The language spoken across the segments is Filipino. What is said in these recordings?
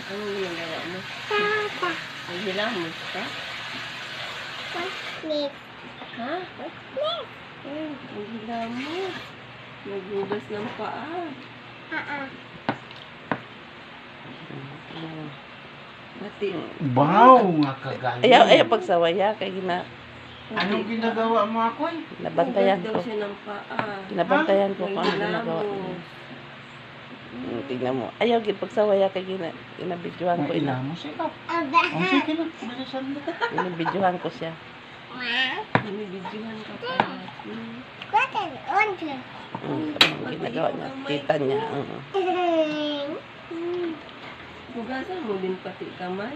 Anong ginagawa mo? Ang hilamos ka? Ha? Ay, ang hilamos. Nagbugas ng paa. Mati. Wow, nga kagaling. Ayaw pagsawaya kay gina Anong ginagawa mo ako eh? nabantayan Hugas ko. daw siya ng paa. Nabantayan ko kung ano Ang ginagawa niya. hilamos. Tingnan mo. Ayaw gid pagsawaya kay ginabidyohan ko ina. Ilamos ikaw. Oh, sige na. Bilisan mo. Ginabidyohan ko siya. Namibidyohan ka pa. Ang ginagawa niya. Kita niya. Hugasan mo din pati kamay.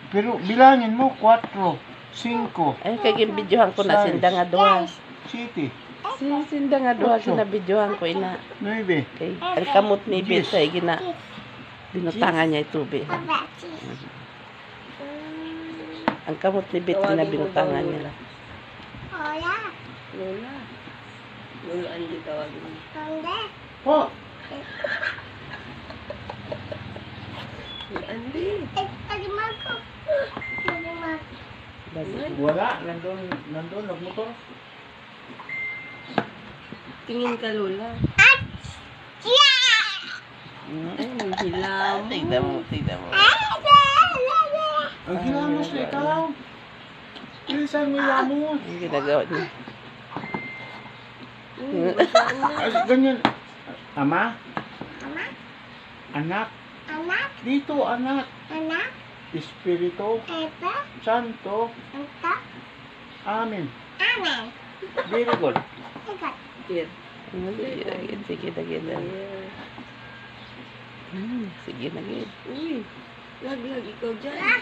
Pero bilangin mo, 4, 5, Ay kay ginabidyohan ko na sinda nga duha. 7, Sinda nga duha ginabidyohan ko ina. 9. Kay ang kamot ni Bet sa gina binutangan niya itubig. Ang kamot ni Bet na binutangan niya. Lola. Lola, hindi tawagin mo. Oh, Lola, Andy. wala. Nandun, nagmotor. Tingin ka, Lola. Ay, ang hilamos. Tignan mo, tignan mo. Ang hilamos na ikaw. Bilisan mo ilamos. Ang ginagawa niya. Basaan na. Ay, ganyan. Ama? Anak? Dito, anak. Espiritu Santo. Amen. Very good. Here. Sige na gid. Sige na gid. Uy, lag-lag ikaw dyan.